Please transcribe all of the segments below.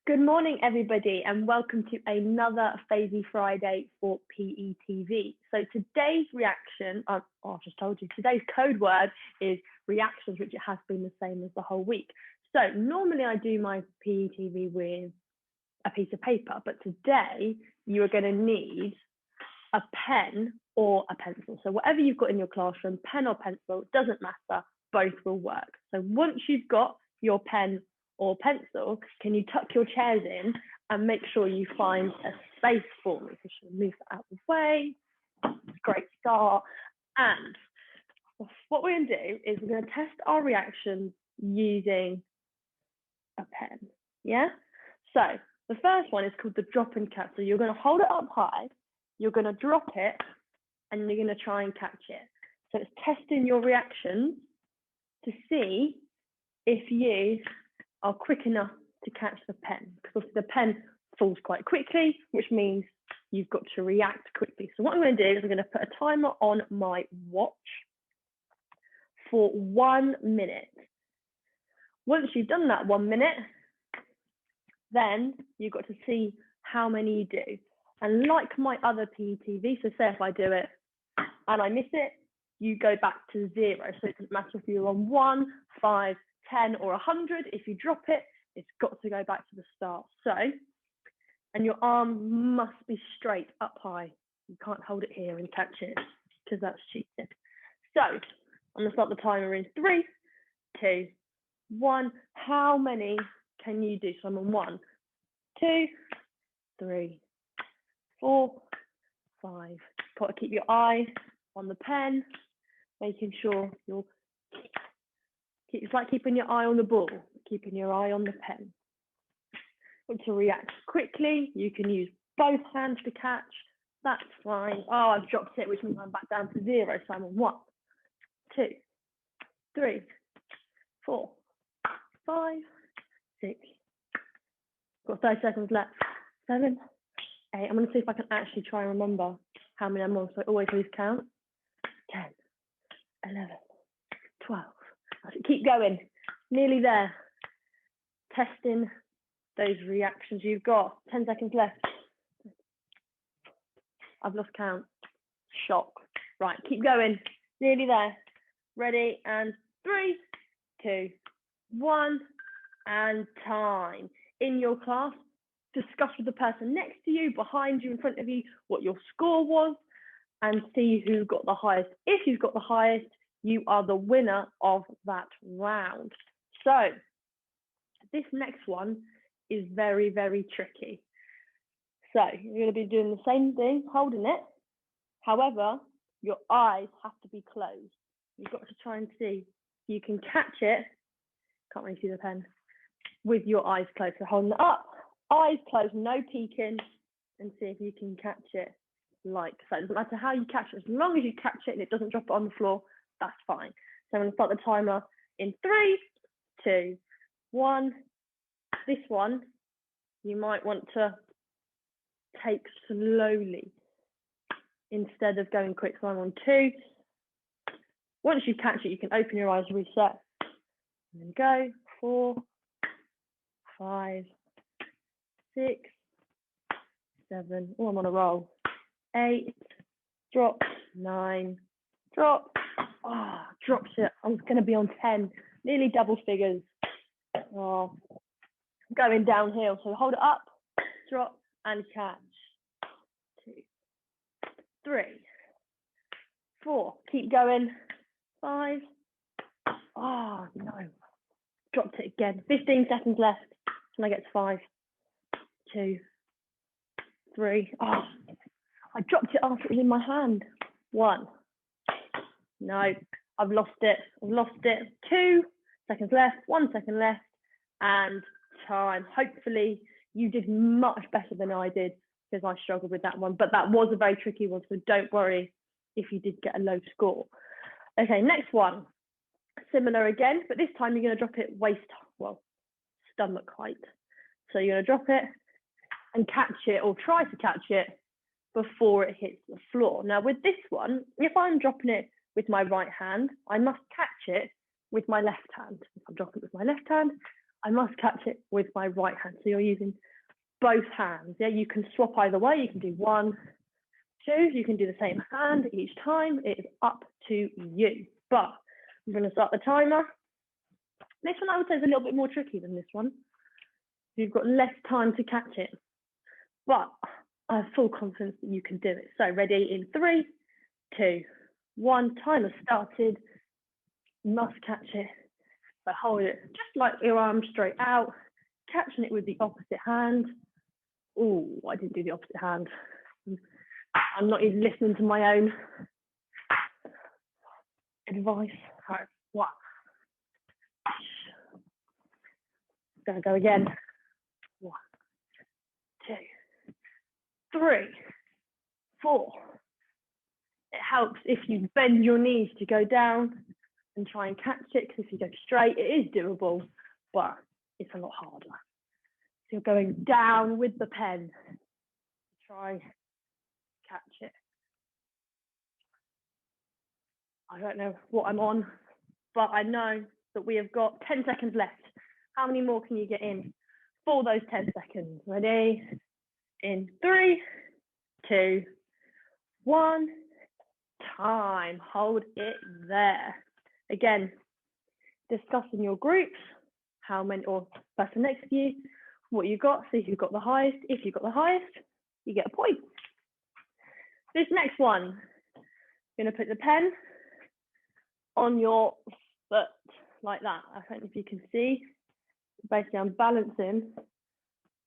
Good morning, everybody, and welcome to another Fazy Friday for PETV. So today's reaction, I've just told you, today's code word is reactions, which it has been the same as the whole week. So normally I do my PETV with a piece of paper, but today you are going to need a pen or a pencil. So whatever you've got in your classroom, pen or pencil, it doesn't matter, both will work. So once you've got your pen or pencil, can you tuck your chairs in and make sure you find a space for me? So she'll move that out of the way. Great start. And what we're going to do is we're going to test our reactions using a pen. Yeah? So the first one is called the drop and catch. So you're going to hold it up high, you're going to drop it, and you're going to try and catch it. So it's testing your reactions to see if you are quick enough to catch the pen, because the pen falls quite quickly, which means you've got to react quickly. So what I'm going to do is I'm going to put a timer on my watch for 1 minute. Once you've done that 1 minute, then you've got to see how many you do. And like my other PETV, so say if I do it and I miss it, you go back to 0. So it doesn't matter if you're on 1, 5, 10 or 100. If you drop it, it's got to go back to the start. So, and your arm must be straight up high. You can't hold it here and catch it because that's cheating. So I'm going to start the timer in 3, 2, 1. How many can you do? So I'm on 1, 2, 3, 4, 5. Got to keep your eye on the pen, making sure you're it's like keeping your eye on the ball, keeping your eye on the pen. Want to react quickly, you can use both hands to catch, that's fine. Oh, I've dropped it, which means I'm back down to 0. So I'm on 1, 2, 3, 4, 5, 6. Got 30 seconds left. 7, 8. I'm going to see if I can actually try and remember how many I'm on, so I always lose count. 10, 11, 12. Keep going, nearly there. Testing those reactions you've got. 10 seconds left. I've lost count. Shock. Right, keep going, nearly there. Ready, and 3, 2, 1, and time. In your class, discuss with the person next to you, behind you, in front of you, what your score was, and see who got the highest. If you've got the highest, you are the winner of that round. So this next one is very, very tricky. So you're going to be doing the same thing, holding it. However, your eyes have to be closed. You've got to try and see if you can catch it. Can't really see the pen. With your eyes closed. So holding it up, eyes closed, no peeking, and see if you can catch it like so. It doesn't matter how you catch it, as long as you catch it and it doesn't drop it on the floor, that's fine. So I'm going to start the timer in 3, 2, 1. This one, you might want to take slowly instead of going quick. So I'm on 2. Once you catch it, you can open your eyes, reset, and then go. 4, 5, 6, 7. Oh, I'm on a roll. 8, drop, 9, drop. Oh, dropped it. I was going to be on 10, nearly double figures. Oh, going downhill. So hold it up, drop, and catch. 2, 3, 4. Keep going. 5. Oh, no. Dropped it again. 15 seconds left. Can I get to 5, 2, 3. Oh, I dropped it after it was in my hand. 1. No, I've lost it. I've lost it. 2 seconds left. 1 second left. And time. Hopefully you did much better than I did, because I struggled with that one. But that was a very tricky one, so don't worry if you did get a low score. Okay, next one. Similar again, but this time you're going to drop it stomach height. So you're going to drop it and catch it, or try to catch it before it hits the floor. Now with this one, if I'm dropping it with my right hand, I must catch it with my left hand. If I'm dropping it with my left hand, I must catch it with my right hand. So you're using both hands. Yeah, you can swap either way. You can do 1, 2. You can do the same hand each time. It is up to you. But I'm going to start the timer. This one I would say is a little bit more tricky than this one. You've got less time to catch it. But I have full confidence that you can do it. So ready in 3, 2, 1. Timer started. You must catch it. But hold it just like your arm straight out, catching it with the opposite hand. Oh, I didn't do the opposite hand. I'm not even listening to my own advice. All right, 1. Gonna go again. 1, 2, 3, 4. It helps if you bend your knees to go down and try and catch it, because if you go straight, it is doable, but it's a lot harder. So you're going down with the pen to try catch it. I don't know what I'm on, but I know that we have got 10 seconds left. How many more can you get in for those 10 seconds? Ready? In 3, 2, 1. Time. Hold it there. Again, discuss in your groups how many, or person next to you, what you got. See who got the highest. If you got the highest, you get a point. This next one, you're going to put the pen on your foot like that. I don't know if you can see. Basically, I'm balancing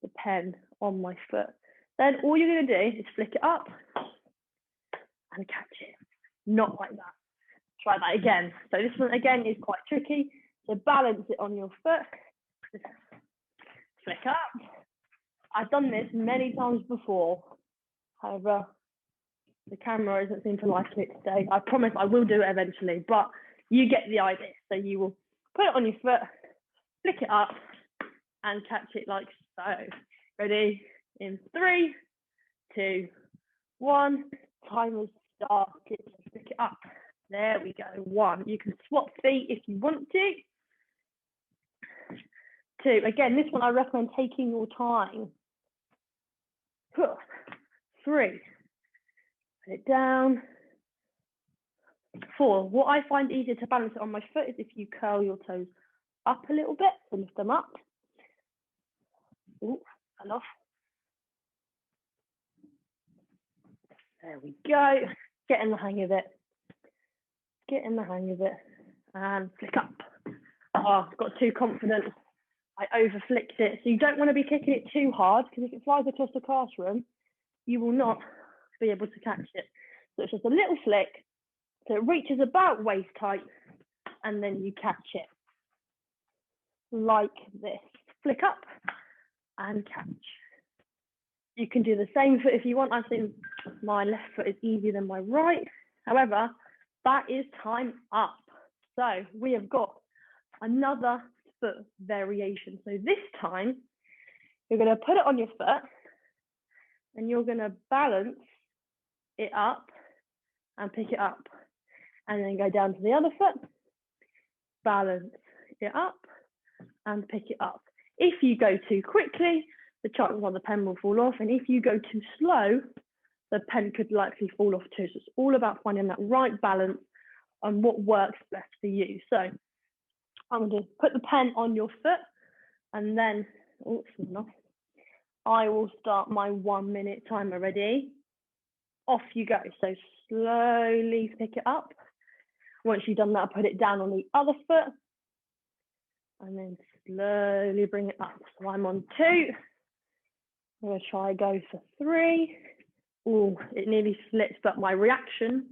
the pen on my foot. Then all you're going to do is flick it up and catch it. Not like that. Try that again. So this one again is quite tricky. So balance it on your foot. Just flick up. I've done this many times before. However, the camera doesn't seem to like it today. I promise I will do it eventually, but you get the idea. So you will put it on your foot, flick it up, and catch it like so. Ready? In 3, 2, 1. Timer started. Flick it up. There we go. 1. You can swap feet if you want to. 2. Again, this one I recommend taking your time. 3. Put it down. 4. What I find easier to balance it on my foot is if you curl your toes up a little bit, so lift them up. Ooh, fell off. There we go. Getting the hang of it. Getting the hang of it. And flick up. Oh, I've got too confident. I over flicked it. So you don't want to be kicking it too hard, because if it flies across the classroom, you will not be able to catch it. So it's just a little flick. So it reaches about waist height, and then you catch it like this. Flick up and catch. You can do the same foot if you want. I think my left foot is easier than my right. However, that is time up. So we have got another foot variation. So this time, you're going to put it on your foot, and you're going to balance it up and pick it up. And then go down to the other foot, balance it up and pick it up. If you go too quickly, the chances are the pen will fall off. And if you go too slow, the pen could likely fall off too. So it's all about finding that right balance and what works best for you. So I'm going to put the pen on your foot, and then, oh, it's enough. I will start my 1 minute timer. Ready? Off you go. So slowly pick it up. Once you've done that, put it down on the other foot, and then slowly bring it up. So I'm on 2. I'm going to try go for 3. Oh, it nearly slipped, but my reaction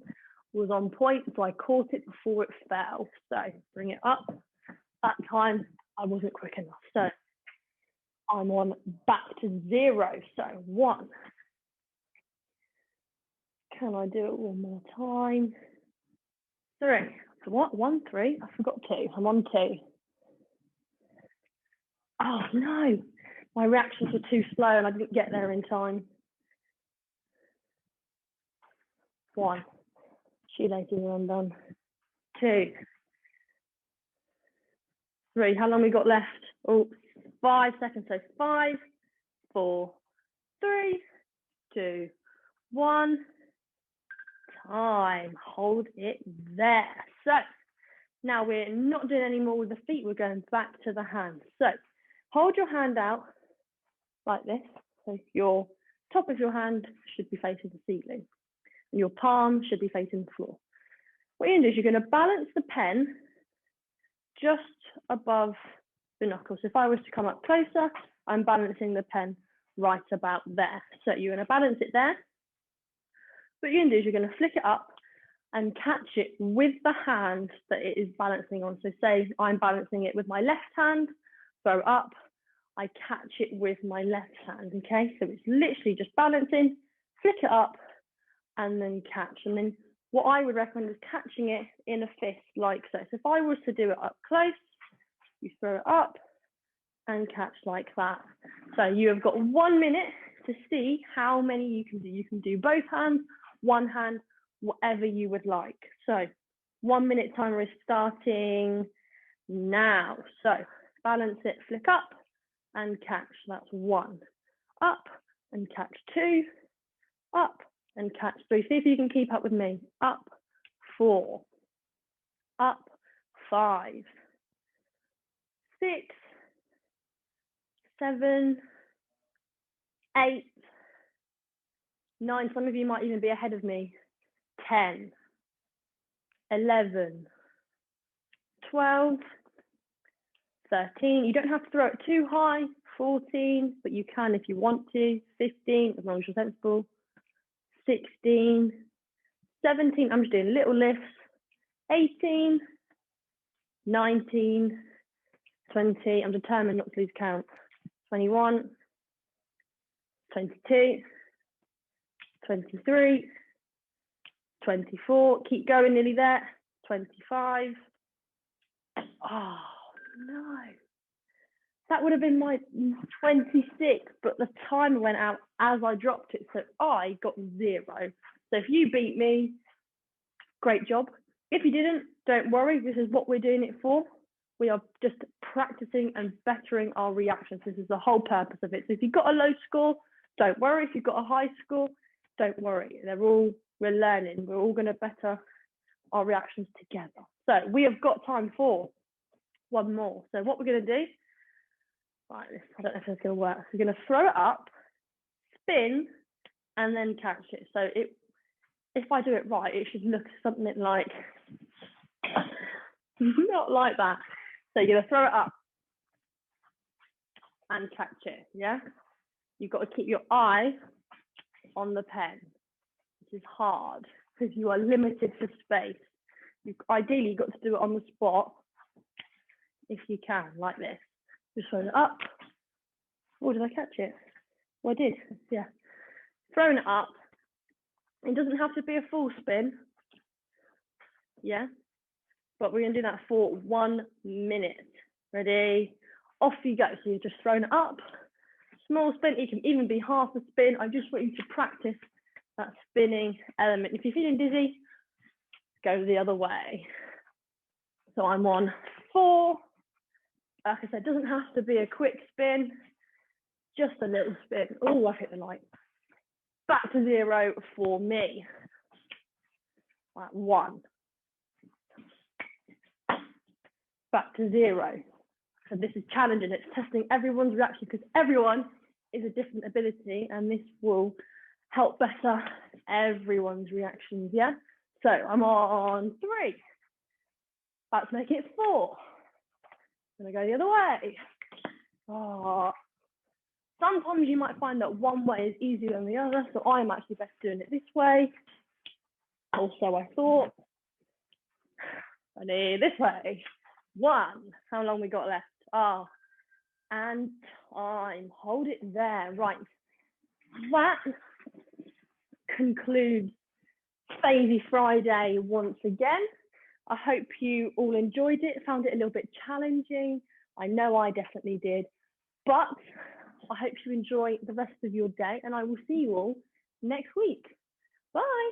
was on point, so I caught it before it fell. So bring it up. That time, I wasn't quick enough. So I'm on back to 0. So 1. Can I do it one more time? 3. So what? 1, 3. I forgot 2. I'm on 2. Oh no, my reactions were too slow and I didn't get there in time. 1. Shoelaces are undone. 2. 3. How long we got left? Oh, 5 seconds. So 5, 4, 3, 2, 1. Time. Hold it there. So now we're not doing any more with the feet. We're going back to the hands. So hold your hand out like this. So your top of your hand should be facing the ceiling and your palm should be facing the floor. What you're going to do is you're going to balance the pen just above the knuckles. So if I was to come up closer, I'm balancing the pen right about there. So you're going to balance it there. What you're going to do is you're going to flick it up and catch it with the hand that it is balancing on. So say I'm balancing it with my left hand, throw up, I catch it with my left hand, okay? So it's literally just balancing, flick it up, and then catch. And then what I would recommend is catching it in a fist like so. So if I was to do it up close, you throw it up and catch like that. So you have got 1 minute to see how many you can do. You can do both hands, one hand, whatever you would like. So 1 minute timer is starting now. So balance it, flick up and catch. That's 1. Up and catch 2. Up and catch 3. See if you can keep up with me. Up 4. Up 5. 6. 7. 8. 9. Some of you might even be ahead of me. 10. 11. 12. 13. You don't have to throw it too high. 14, but you can if you want to. 15, as long as you're sensible. 16. 17. I'm just doing little lifts. 18. 19. 20. I'm determined not to lose count. 21. 22. 23. 24. Keep going, nearly there. 25. Oh, no. That would have been my 26, but the timer went out as I dropped it, so I got 0. So if you beat me, great job. If you didn't, don't worry. This is what we're doing it for. We are just practicing and bettering our reactions. This is the whole purpose of it. So if you've got a low score, don't worry. If you've got a high score, don't worry. We're learning. We're all going to better our reactions together. So we have got time for one more. So what we're going to do, right, I don't know if it's going to work. We're going to throw it up, spin, and then catch it. So if I do it right, it should look something like, not like that. So you're going to throw it up and catch it, yeah? You've got to keep your eye on the pen, which is hard because you are limited for space. Ideally, you've got to do it on the spot if you can, like this. Just throw it up. Oh, did I catch it? Well, I did, yeah. Throwing it up. It doesn't have to be a full spin, yeah? But we're going to do that for 1 minute. Ready? Off you go. So you've just thrown it up. Small spin, it can even be half a spin. I just want you to practice that spinning element. If you're feeling dizzy, go the other way. So I'm on 4. Like I said, it doesn't have to be a quick spin, just a little spin. Oh, I've hit the light. Back to 0 for me. Right, 1. Back to 0. So this is challenging. It's testing everyone's reaction because everyone is a different ability, and this will help better everyone's reactions, yeah? So I'm on 3. About to make it 4. Gonna go the other way. Oh. Sometimes you might find that one way is easier than the other, so I'm actually best doing it this way. Also, I thought. Ready, this way. 1. How long we got left? Ah, and time. Hold it there. Right. That concludes Fazy Friday once again. I hope you all enjoyed it, found it a little bit challenging. I know I definitely did, but I hope you enjoy the rest of your day, and I will see you all next week. Bye.